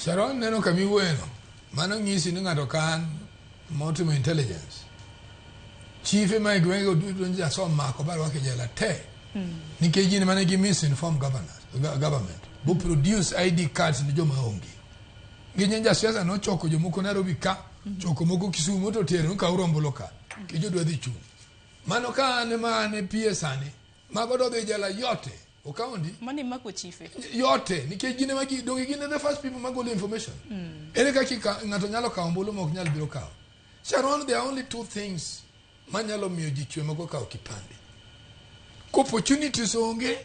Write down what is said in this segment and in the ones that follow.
Sharon neno kami bueno. Mano ngisi ni ng'ato kan motimo intelligence. Chief mai gwego dudu nja so mako baro wake jela te. Nikech gin mane gi misinform government. Bu produce ID cards ni joma onge. Ginyenja siasa no choko jomoko Nairobi ka, choko moko Kisumu to tero ka urombo ka. Ke jodwa dhi chung. Mano ka ne mane PSane. Mago do be jela yote. Okaundi mani mako chief yote nikech gine magi dongi gine the first people magolo information. Ere kaka ngato nyalo ka ombulu mok nyal biro kawo. Sharon, there are only two things manyalo miyo ji chwe mago kawo kipande. Ko opportunities onge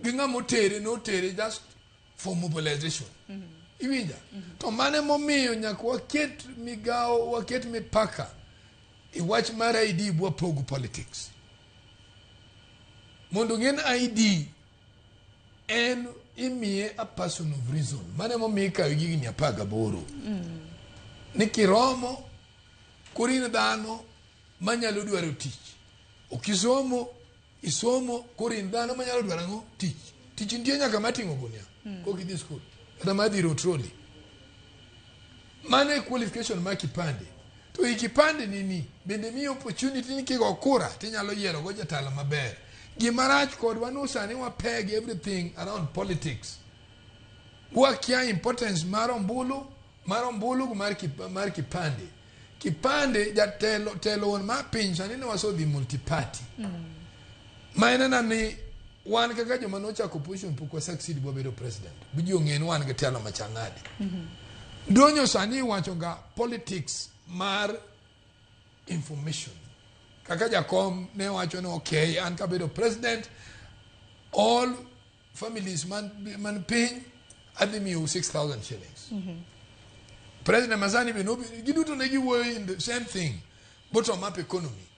ginga motere no tere just for mobilization. Iwinja. To mane momiyo nyaka waket migao waket mipaka iwach mar ID bwa pogo politics. Mondo ng'en ID en imiye a person of reason. Mane momiyo ikawo gigni 18. Ni kiromo kurin dhano manyalo dwaro tich. Okisomo isomo kurin dhano manyalo dwaro tich. Tich nitie nyaka mating'o gunia. Kokidhi school. Kata madhi rotroli. Mane qualification ma kipande. To ikipande nini? Bende miyo opportunity ni kigo kura tinyalo yiero go jatelo maber. Gimarach kod wanusani wa peg everything around politics. Wakia importance marombulu mar kipande. Kipande jatelo telo on ma pincha nini waso di multiparty. Maina ni wan kaka joma nochako opposition pok succeed bo bedo president. Buji ongen wan ga telo machangade. Donyo sani wachoga politics mar information. Kaka Jakom ne wacho no okay an ka bedo president all families man pay adhi miyo 6,000 shillings. President Mazani be no giduto ne giwuoyo in the same thing bottom up economy.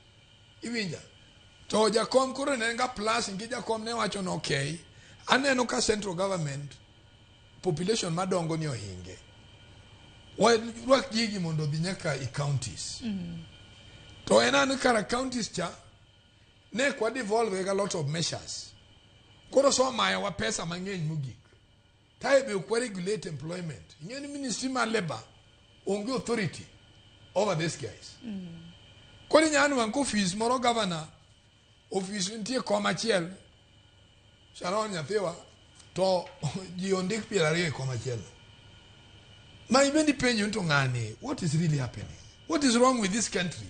Iwinja. To Jakom koro ne nga plus ngi Jakom ne wacho no okay aneno ka central government population madongo ni ohinge. Wak gigi mondo dhi nyaka i counties. To enani kara counties cha ne kwa devolve a lot of measures. Koro so maya wa pesa mang'eny mogik. Tae be kwa regulate employment. Ingeni Ministry of Labor onge authority over these guys. Kori nyanu wanko office moro governor office ntie komachiel. Sharon nyathewa to ji ondik 20 komachiel. Ma ibendi penyo nto ng'ani what is really happening? What is wrong with this country?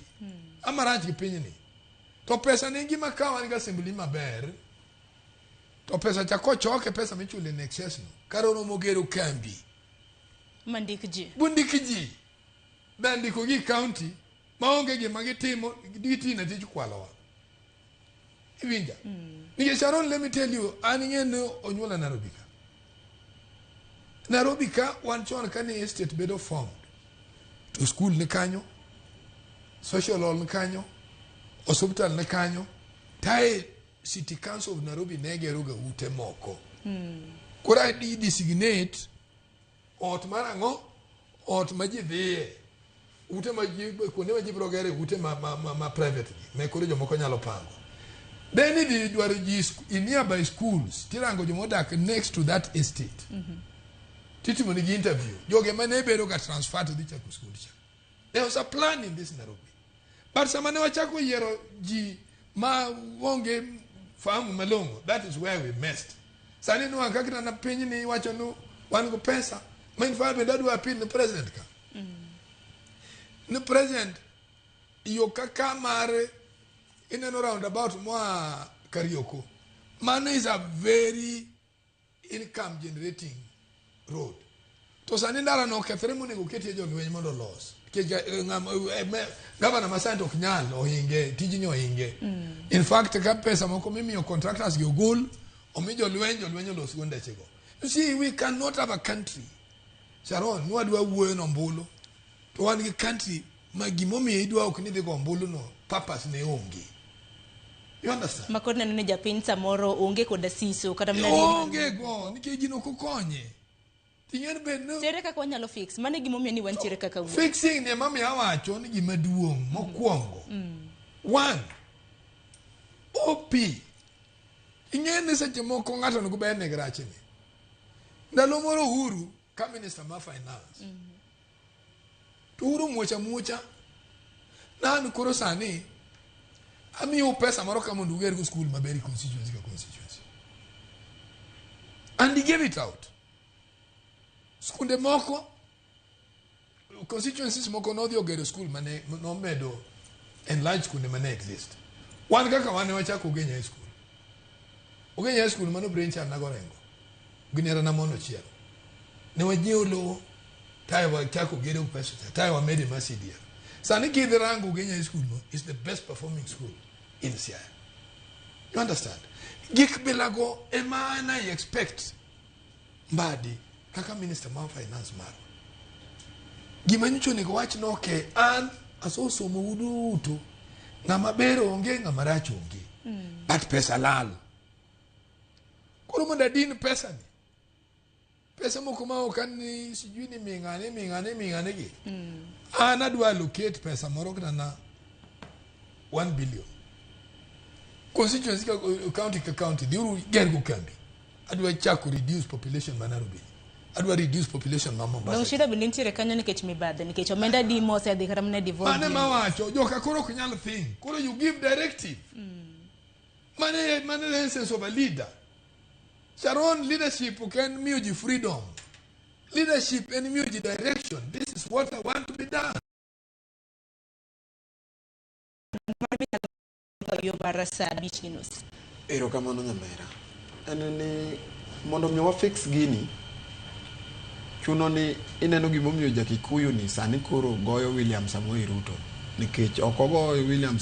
Amarach kipinyi ni. To pesa ni gima kawa ni assembly maber. To pesa chako choke pesa michule in excess no. Karono mogero kambi. Mandikiji. Bundikiji. Bandiko gi county. Maonge gi magitimo diti na tiju kwalawa. Iwinja. Nikech Sharon, let me tell you, aning'eno onyuola Nairobi ka. Nairobi ka wan chon kane estate bedo formed. To school ni kanyo. Social hall ni kanyo, hospital ni kanyo, tae City Council of Nairobi negeruga ute moko. Kura di designate ot marango, ot majidhiye, ute kone majibrogere ute ma private, me kore jomoko nyalo pango. Then if you are in nearby schools, tirango jomodak next to that estate. Titi monigi interview, joge manebe ga transfer to the Chaku school. There was a plan in this Nairobi. But samane wachako yero ji ma wonge fahamu malongo. That is where we messed. Sani no akakita na penyi ni wacho no wango pesa. Main fabe dadu appeal the president ka. The president iyo kaka mare in and around about mwa Karioko. Mane is a very income generating road. To sani ndara no kethremu nego keti jogi wenye mondo loss. Governor Masante oknyal ohinge tijini ohinge. In fact ka pesa moko mimiyo contractors go goal omijo lwenyo los gonde chego. You see, we cannot have a country. Sharon nwadwa wuoyo no mbulu to wan gi country ma gimomiyo idwa ok ni dhi go mbulu no purpose ne onge. You understand? Makona nene Japiny samoro onge koda siso kata mnani onge go nikech gino kokonye. No. Tere kaka wanyalo fix. Mane gimomiyo ni wantiere kaka wuo. Fixing ne mami awacho ni gima duong' mokwongo. One. OP. Ing'eni seche moko ng'ato nuko ber ne grachini. Ndalo moro Uhuru ka minister ma finance turu mucha nan koro sani amiyo pesa maro kama nduger go school maberi constituency and he gave it out skunde moko constituencies moko no dio gero school mane no medo enlarge skunde mane exist wan kaka wane wachako Ugenya high school mano branch na gorengo ginera na mono chiel ne wajiolo tayo wachako gero pesa tayo wa made masidia sani kidrango Ugenya high school no is the best performing school in Siaya. You understand? Gik bilago emana I expect mbadi kaka minister ma finance maro gimanyicho ni wach no ke an asoso muduto ngama bero onge ngama rach onge but pesa lal koro monda din pesa ni pesa moko ma okani sijui ni mingane gi an adwa allocate pesa moro na 1 billion constituency county diuru gergo kambi adwa chako reduce population manarubi adwa reduce population Mombasa no shida binintire kanyo nikech mibadhe nikech omenda di mose adhi karamne devolve mane mawacho joka koro kunyal thing koro you give directive mane the essence of a leader. Sharon leadership can give you freedom, leadership and give you direction. This is what I want to be done. Yo barasa bichinos ero kamano nyamera anene mondo mi wa fix gini chuno ni ineno gimomiyo Jakikuyu ni sani koro goyo William Samoei Ruto nikech okogo William